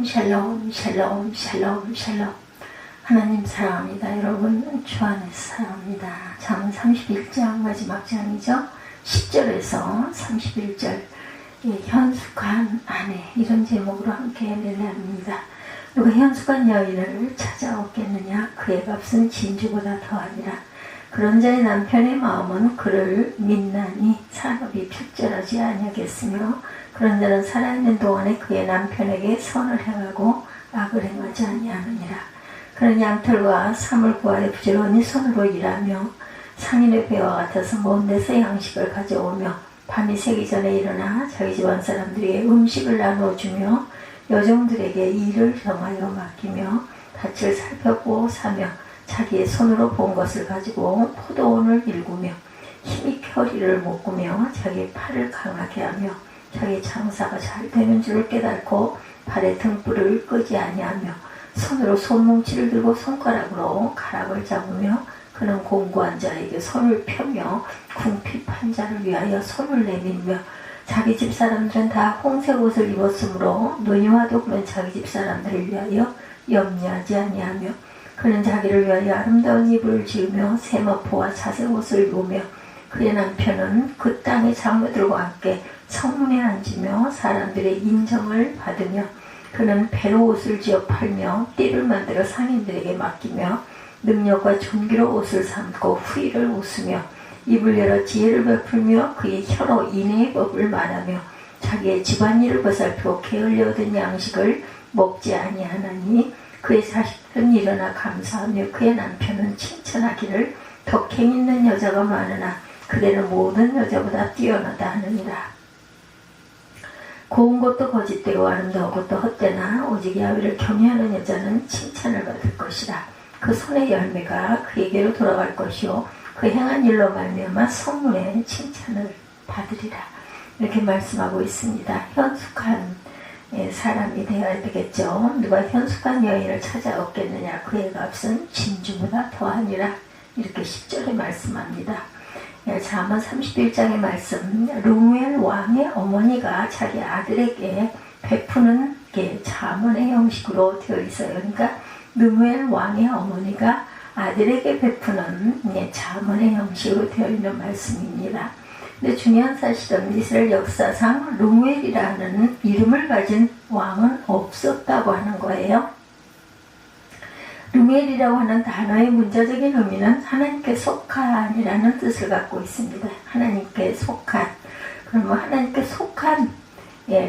샬롬 샬롬 샬롬 샬롬. 하나님 사랑합니다. 여러분 주 안에서 사랑합니다. 잠언 31장 마지막 장이죠. 10절에서 31절 현숙한 아내 이런 제목으로 함께 멜레합니다. 누가 현숙한 여인을 찾아오겠느냐 그의 값은 진주보다 더하니라. 그런 자의 남편의 마음은 그를 믿나니 산업이 필절하지 아니하겠으며 그런 자는 살아있는 동안에 그의 남편에게 선을 행하고 악을 행하지 아니하느니라. 그는 양털과 사물 구하에 부지런히 손으로 일하며 상인의 배와 같아서 먼 데서 양식을 가져오며 밤이 새기 전에 일어나 자기 집안 사람들에게 음식을 나눠주며 여종들에게 일을 정하여 맡기며 밭을 살펴보고 사며 자기의 손으로 본 것을 가지고 포도원을 일구며 힘이 허리를 묶으며 자기의 팔을 강하게 하며 자기 장사가 잘 되는 줄을 깨닫고 발의 등불을 끄지 아니하며 손으로 손뭉치를 들고 손가락으로 가락을 잡으며 그는 공고한 자에게 손을 펴며 궁핍한 자를 위하여 손을 내밀며 자기 집 사람들은 다 홍색 옷을 입었으므로 노니와도 그는 자기 집 사람들을 위하여 염려하지 아니하며 그는 자기를 위하여 아름다운 이불을 지으며 세마포와 자색 옷을 입으며 그의 남편은 그 땅의 장로들과 함께 성문에 앉으며 사람들의 인정을 받으며 그는 배로 옷을 지어 팔며 띠를 만들어 상인들에게 맡기며 능력과 존귀로 옷을 삼고 후의를 웃으며 입을 열어 지혜를 베풀며 그의 혀로 인애의 법을 말하며 자기의 집안일을 보살피고 게을리 얻은 양식을 먹지 아니하나니 그의 자식들은 일어나 감사하며 그의 남편은 칭찬하기를 덕행 있는 여자가 많으나 그대는 모든 여자보다 뛰어나다 하느니라. 고운 것도 거짓되고 아름다운 것도 헛되나 오직 야훼를 경외하는 여자는 칭찬을 받을 것이라. 그 손의 열매가 그에게로 돌아갈 것이요 그 행한 일로 말미암아 성문에 칭찬을 받으리라. 이렇게 말씀하고 있습니다. 현숙한 사람이 되어야 되겠죠. 누가 현숙한 여인을 찾아오겠느냐 그의 값은 진주보다 더하니라. 이렇게 10절에 말씀합니다. 잠언 31장의 말씀, 르무엘 왕의 어머니가 자기 아들에게 베푸는 게 잠언의 형식으로 되어 있어요. 그러니까 르무엘 왕의 어머니가 아들에게 베푸는 잠언의 형식으로 되어 있는 말씀입니다. 근데 중요한 사실은 이스라엘 역사상 르무엘이라는 이름을 가진 왕은 없었다고 하는 거예요. 르무엘이라고 하는 단어의 문자적인 의미는 하나님께 속한이라는 뜻을 갖고 있습니다. 하나님께 속한. 그러면 하나님께 속한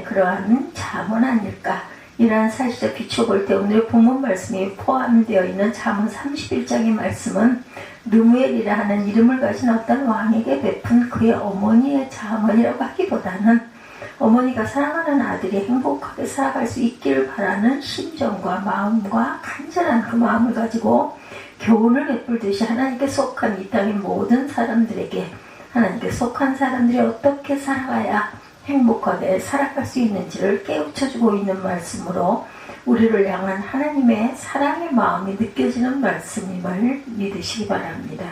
그러한 잠언 아닐까. 이러한 사실에 비춰볼 때 오늘 본문 말씀이 포함되어 있는 잠언 31장의 말씀은 르무엘이라 하는 이름을 가진 어떤 왕에게 베푼 그의 어머니의 잠언이라고 하기보다는 어머니가 사랑하는 아들이 행복하게 살아갈 수 있기를 바라는 심정과 마음과 간절한 그 마음을 가지고 교훈을 베풀듯이 하나님께 속한 이 땅의 모든 사람들에게 하나님께 속한 사람들이 어떻게 살아가야 행복하게 살아갈 수 있는지를 깨우쳐주고 있는 말씀으로 우리를 향한 하나님의 사랑의 마음이 느껴지는 말씀임을 믿으시기 바랍니다.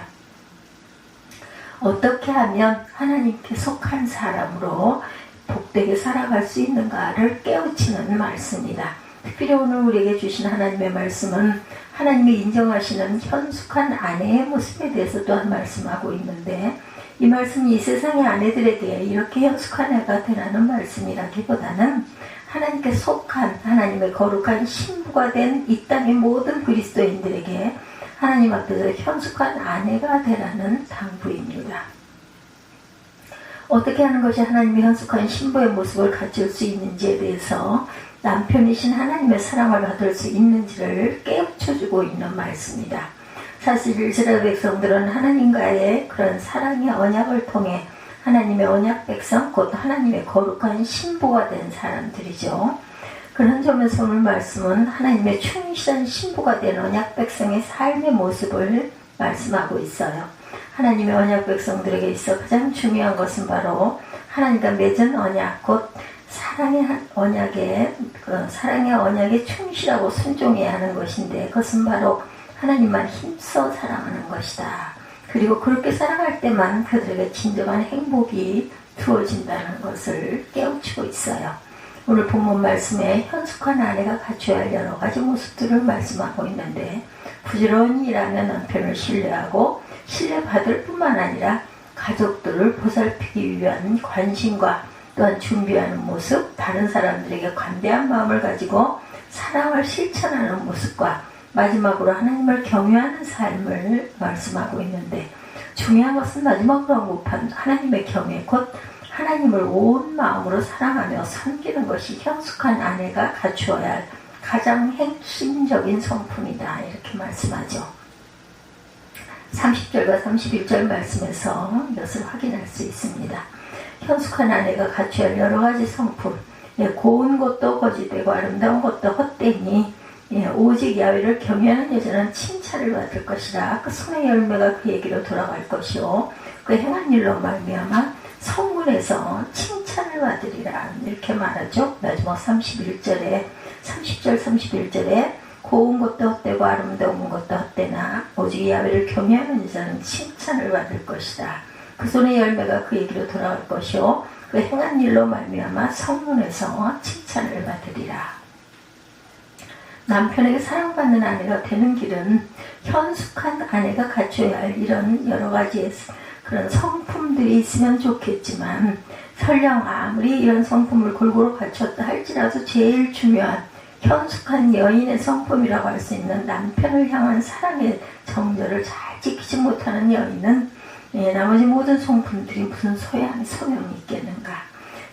어떻게 하면 하나님께 속한 사람으로 복되게 살아갈 수 있는가를 깨우치는 말씀이다. 특별히 오늘 우리에게 주신 하나님의 말씀은 하나님이 인정하시는 현숙한 아내의 모습에 대해서 또한 말씀하고 있는데 이 말씀이 이 세상의 아내들에게 이렇게 현숙한 애가 되라는 말씀이라기보다는 하나님께 속한 하나님의 거룩한 신부가 된 이 땅의 모든 그리스도인들에게 하나님 앞에서 현숙한 아내가 되라는 당부입니다. 어떻게 하는 것이 하나님의 현숙한 신부의 모습을 갖출 수 있는지에 대해서 남편이신 하나님의 사랑을 받을 수 있는지를 깨우쳐주고 있는 말씀이다. 사실 이스라엘 백성들은 하나님과의 그런 사랑의 언약을 통해 하나님의 언약 백성, 곧 하나님의 거룩한 신부가 된 사람들이죠. 그런 점에서 오늘 말씀은 하나님의 충실한 신부가 된 언약 백성의 삶의 모습을 말씀하고 있어요. 하나님의 언약 백성들에게 있어 가장 중요한 것은 바로 하나님과 맺은 언약, 곧 사랑의 언약에 충실하고 순종해야 하는 것인데 그것은 바로 하나님만 힘써 사랑하는 것이다. 그리고 그렇게 살아갈 때만 그들에게 진정한 행복이 주어진다는 것을 깨우치고 있어요. 오늘 본문 말씀에 현숙한 아내가 갖춰야 할 여러 가지 모습들을 말씀하고 있는데, 부지런히 일하며 남편을 신뢰하고 신뢰받을 뿐만 아니라 가족들을 보살피기 위한 관심과 또한 준비하는 모습, 다른 사람들에게 관대한 마음을 가지고 사랑을 실천하는 모습과 마지막으로 하나님을 경외하는 삶을 말씀하고 있는데, 중요한 것은 마지막으로 언급한 하나님의 경외, 곧 하나님을 온 마음으로 사랑하며 섬기는 것이 현숙한 아내가 갖추어야 할 가장 핵심적인 성품이다, 이렇게 말씀하죠. 30절과 31절 말씀에서 이것을 확인할 수 있습니다. 현숙한 아내가 갖춰야 할 여러 가지 성품, 고운 것도 거짓되고 아름다운 것도 헛되니 오직 야훼를 경외하는 여자는 칭찬을 받을 것이라. 그 손의 열매가 그에게로 돌아갈 것이요 그 행한 일로 말미암아 성문에서 칭찬을 받으리라, 이렇게 말하죠. 마지막 30절 31절에 고운 것도 헛되고 아름다운 것도 헛되나 오직 야훼를 경외하는 여자는 칭찬을 받을 것이다. 그 손의 열매가 그에게로 돌아갈 것이요 그 행한 일로 말미암아 성문에서 칭찬을 받으리라. 남편에게 사랑받는 아내가 되는 길은 현숙한 아내가 갖춰야 할 이런 여러 가지의 그런 성품들이 있으면 좋겠지만, 설령 아무리 이런 성품을 골고루 갖췄다 할지라도 제일 중요한 현숙한 여인의 성품이라고 할 수 있는 남편을 향한 사랑의 정절을 잘 지키지 못하는 여인은 나머지 모든 성품들이 무슨 소용이 있겠는가.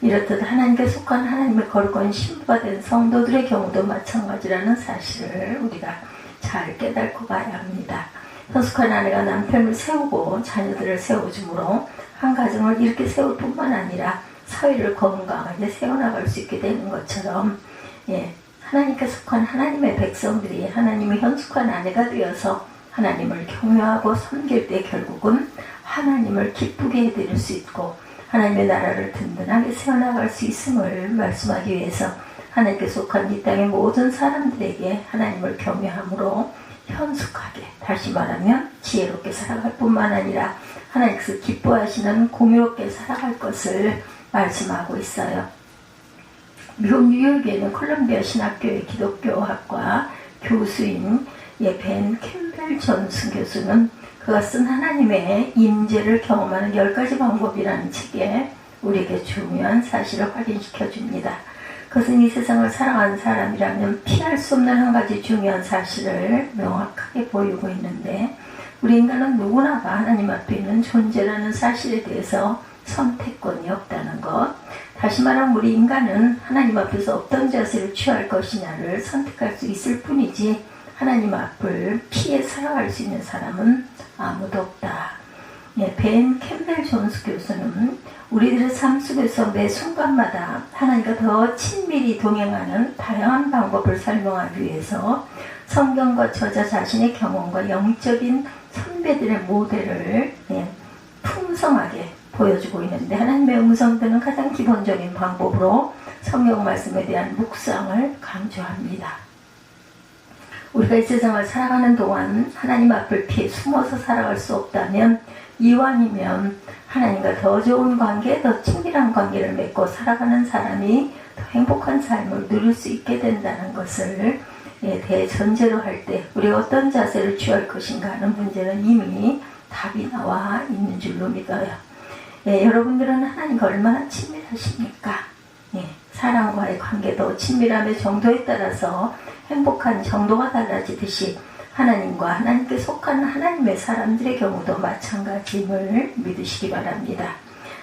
이렇듯 하나님께 속한 하나님의 거룩한 신부가 된 성도들의 경우도 마찬가지라는 사실을 우리가 잘 깨닫고 가야 합니다. 현숙한 아내가 남편을 세우고 자녀들을 세워주므로 한 가정을 이렇게 세울 뿐만 아니라 사회를 건강하게 세워나갈 수 있게 되는 것처럼, 하나님께 속한 하나님의 백성들이 하나님의 현숙한 아내가 되어서 하나님을 경외하고 섬길 때 결국은 하나님을 기쁘게 해드릴 수 있고 하나님의 나라를 든든하게 세워나갈 수 있음을 말씀하기 위해서 하나님께 속한 이 땅의 모든 사람들에게 하나님을 경외함으로 현숙하게, 다시 말하면 지혜롭게 살아갈 뿐만 아니라 하나님께서 기뻐하시는 공의롭게 살아갈 것을 말씀하고 있어요. 미국 뉴욕에 있는 콜럼비아 신학교의 기독교학과 교수인 벤 캠벨 존슨 교수는 그가 쓴 하나님의 임재를 경험하는 10가지 방법이라는 책에 우리에게 중요한 사실을 확인시켜 줍니다. 그것은 이 세상을 살아가는 사람이라면 피할 수 없는 한 가지 중요한 사실을 명확하게 보이고 있는데, 우리 인간은 누구나가 하나님 앞에 있는 존재라는 사실에 대해서 선택권이 없다는 것. 다시 말하면 우리 인간은 하나님 앞에서 어떤 자세를 취할 것이냐를 선택할 수 있을 뿐이지 하나님 앞을 피해 살아갈 수 있는 사람은 아무도 없다. 벤 캠벨 존스 교수는 우리들의 삶 속에서 매 순간마다 하나님과 더 친밀히 동행하는 다양한 방법을 설명하기 위해서 성경과 저자 자신의 경험과 영적인 선배들의 모델을 풍성하게 보여주고 있는데, 하나님의 음성들은 가장 기본적인 방법으로 성경 말씀에 대한 묵상을 강조합니다. 우리가 이 세상을 살아가는 동안 하나님 앞을 피해 숨어서 살아갈 수 없다면, 이왕이면 하나님과 더 좋은 관계, 더 친밀한 관계를 맺고 살아가는 사람이 더 행복한 삶을 누릴 수 있게 된다는 것을 대전제로 할 때 우리가 어떤 자세를 취할 것인가 하는 문제는 이미 답이 나와 있는 줄로 믿어요. 여러분들은 하나님과 얼마나 친밀하십니까? 사람과의 관계도 친밀함의 정도에 따라서 행복한 정도가 달라지듯이 하나님과 하나님께 속한 하나님의 사람들의 경우도 마찬가지임을 믿으시기 바랍니다.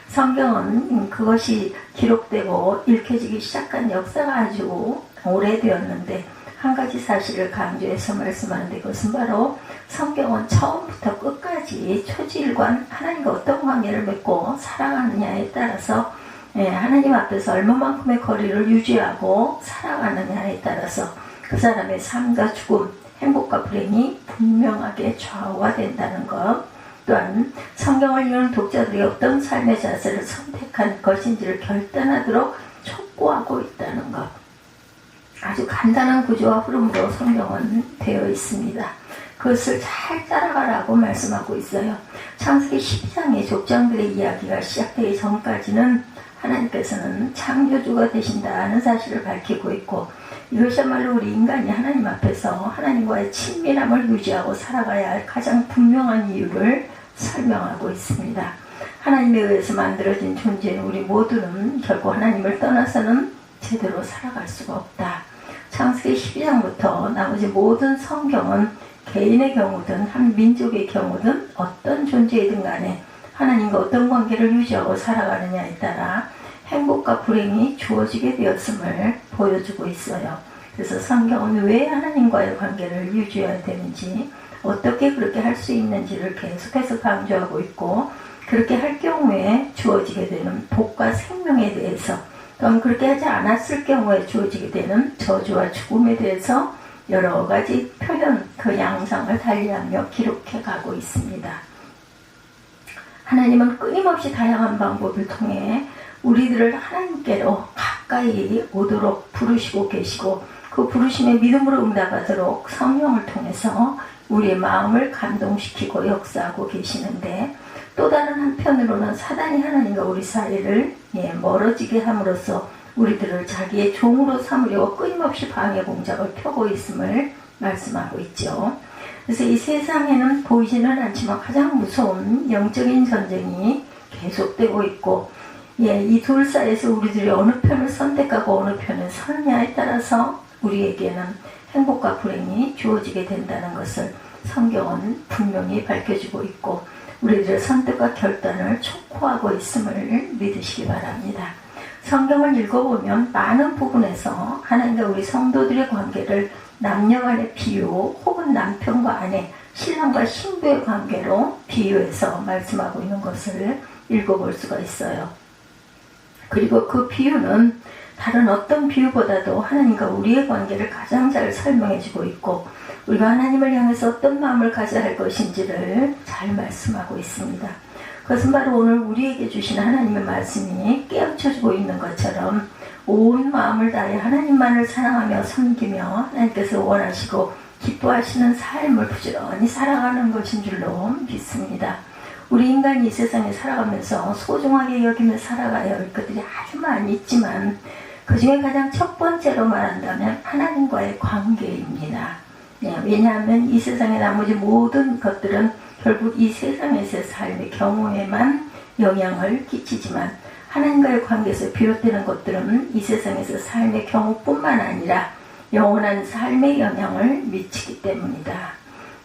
성경은 그것이 기록되고 읽혀지기 시작한 역사가 아주 오래되었는데, 한 가지 사실을 강조해서 말씀하는데, 그것은 바로 성경은 처음부터 끝까지 초지일관 하나님과 어떤 관계를 맺고 살아가느냐에 따라서 하나님 앞에서 얼마만큼의 거리를 유지하고 살아가느냐에 따라서 그 사람의 삶과 죽음, 행복과 불행이 분명하게 좌우가 된다는 것, 또한 성경을 읽는 독자들이 어떤 삶의 자세를 선택한 것인지를 결단하도록 촉구하고 있다는 것, 아주 간단한 구조와 흐름으로 성경은 되어 있습니다. 그것을 잘 따라가라고 말씀하고 있어요. 창세기 12장의 족장들의 이야기가 시작되기 전까지는 하나님께서는 창조주가 되신다는 사실을 밝히고 있고, 이것이야말로 우리 인간이 하나님 앞에서 하나님과의 친밀함을 유지하고 살아가야 할 가장 분명한 이유를 설명하고 있습니다. 하나님에 의해서 만들어진 존재인 우리 모두는 결국 하나님을 떠나서는 제대로 살아갈 수가 없다. 창세기 12장부터 나머지 모든 성경은 개인의 경우든 한 민족의 경우든 어떤 존재이든 간에 하나님과 어떤 관계를 유지하고 살아가느냐에 따라 행복과 불행이 주어지게 되었음을 보여주고 있어요. 그래서 성경은 왜 하나님과의 관계를 유지해야 되는지, 어떻게 그렇게 할 수 있는지를 계속해서 강조하고 있고, 그렇게 할 경우에 주어지게 되는 복과 생명에 대해서, 또는 그렇게 하지 않았을 경우에 주어지게 되는 저주와 죽음에 대해서 여러 가지 표현, 그 양상을 달리하며 기록해 가고 있습니다. 하나님은 끊임없이 다양한 방법을 통해 우리들을 하나님께로 가까이 오도록 부르시고 계시고, 그 부르심에 믿음으로 응답하도록 성령을 통해서 우리의 마음을 감동시키고 역사하고 계시는데, 또 다른 한편으로는 사단이 하나님과 우리 사이를 멀어지게 함으로써 우리들을 자기의 종으로 삼으려고 끊임없이 방해 공작을 펴고 있음을 말씀하고 있죠. 그래서 이 세상에는 보이지는 않지만 가장 무서운 영적인 전쟁이 계속되고 있고, 이 둘 사이에서 우리들이 어느 편을 선택하고 어느 편을 서느냐에 따라서 우리에게는 행복과 불행이 주어지게 된다는 것을 성경은 분명히 밝혀주고 있고, 우리들의 선택과 결단을 촉구하고 있음을 믿으시기 바랍니다. 성경을 읽어보면 많은 부분에서 하나님과 우리 성도들의 관계를 남녀 간의 비유, 혹은 남편과 아내, 신랑과 신부의 관계로 비유해서 말씀하고 있는 것을 읽어볼 수가 있어요. 그리고 그 비유는 다른 어떤 비유보다도 하나님과 우리의 관계를 가장 잘 설명해주고 있고, 우리가 하나님을 향해서 어떤 마음을 가져야 할 것인지를 잘 말씀하고 있습니다. 그것은 바로 오늘 우리에게 주신 하나님의 말씀이 깨우쳐주고 있는 것처럼 온 마음을 다해 하나님만을 사랑하며 섬기며 하나님께서 원하시고 기뻐하시는 삶을 부지런히 살아가는 것인 줄로 믿습니다. 우리 인간이 이 세상에 살아가면서 소중하게 여기며 살아가야 할 것들이 아주 많이 있지만, 그 중에 가장 첫 번째로 말한다면 하나님과의 관계입니다. 왜냐하면 이 세상의 나머지 모든 것들은 결국 이 세상에서의 삶의 경우에만 영향을 끼치지만, 하나님과의 관계에서 비롯되는 것들은 이 세상에서 삶의 경우뿐만 아니라 영원한 삶에 영향을 미치기 때문이다.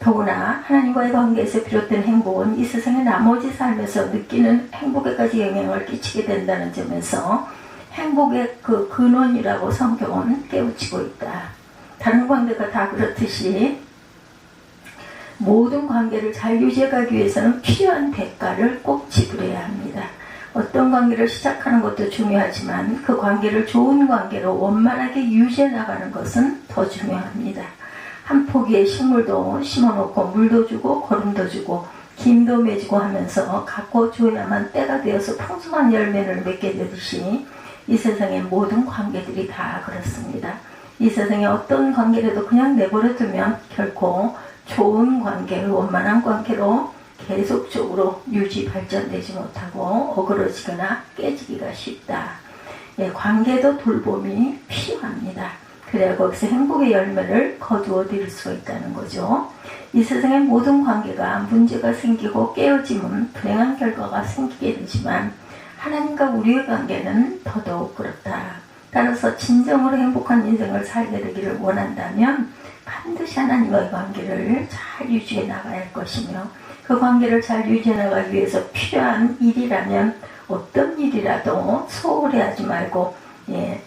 더구나 하나님과의 관계에서 비롯된 행복은 이 세상의 나머지 삶에서 느끼는 행복에까지 영향을 끼치게 된다는 점에서 행복의 그 근원이라고 성경은 깨우치고 있다. 다른 관계가 다 그렇듯이 모든 관계를 잘 유지해가기 위해서는 필요한 대가를 꼭 지불해야 합니다. 어떤 관계를 시작하는 것도 중요하지만 그 관계를 좋은 관계로 원만하게 유지해 나가는 것은 더 중요합니다. 한 포기의 식물도 심어놓고 물도 주고 거름도 주고 김도 맺고 하면서 가꿔줘야만 때가 되어서 풍성한 열매를 맺게 되듯이 이 세상의 모든 관계들이 다 그렇습니다. 이 세상의 어떤 관계라도 그냥 내버려 두면 결코 좋은 관계로, 원만한 관계로 계속적으로 유지 발전되지 못하고 어그러지거나 깨지기가 쉽다. 관계도 돌봄이 필요합니다. 그래야 거기서 행복의 열매를 거두어 드릴 수가 있다는 거죠. 이 세상의 모든 관계가 문제가 생기고 깨어지면 불행한 결과가 생기게 되지만, 하나님과 우리의 관계는 더더욱 그렇다. 따라서 진정으로 행복한 인생을 살게 되기를 원한다면 반드시 하나님과의 관계를 잘 유지해 나가야 할 것이며, 그 관계를 잘 유지해 나가기 위해서 필요한 일이라면 어떤 일이라도 소홀히 하지 말고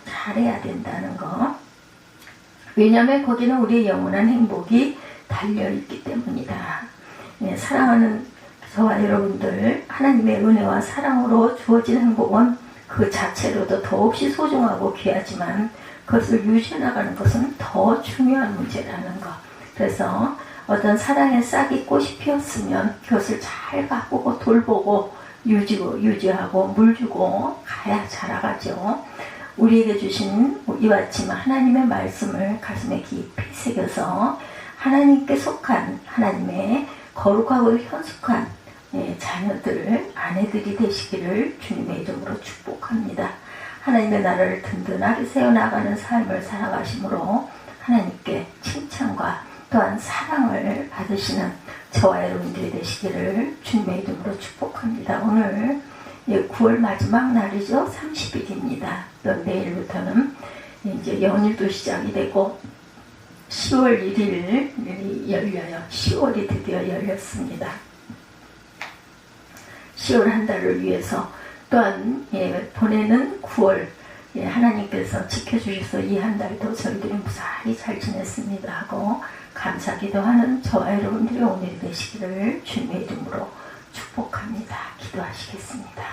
잘해야 된다는 거. 왜냐하면 거기는 우리의 영원한 행복이 달려있기 때문이다. 사랑하는 저와 여러분들, 하나님의 은혜와 사랑으로 주어진 행복은 그 자체로도 더없이 소중하고 귀하지만 그것을 유지해 나가는 것은 더 중요한 문제라는 것. 그래서 어떤 사랑의 싹이 꽃이 피었으면 그것을 잘 가꾸고 돌보고 유지하고 물 주고 가야 자라가죠. 우리에게 주신 이와 같이 하나님의 말씀을 가슴에 깊이 새겨서 하나님께 속한, 하나님의 거룩하고 현숙한 자녀들, 아내들이 되시기를 주님의 이름으로 축복합니다. 하나님의 나라를 든든하게 세워나가는 삶을 살아가심으로 하나님께 칭찬과 또한 사랑을 받으시는 저와 여러분들이 되시기를 주님의 이름으로 축복합니다. 오늘 9월 마지막 날이죠. 30일입니다. 또 내일부터는 이제 연휴도 시작이 되고 10월 1일이 열려요. 10월이 드디어 열렸습니다. 10월 한 달을 위해서 또한 보내는 9월 하나님께서 지켜주셔서 이 한 달도 저희들이 무사히 잘 지냈습니다 하고 감사기도하는 저와 여러분들이 오늘이 되시기를 주님의 이름으로 축복합니다. 기도하시겠습니다.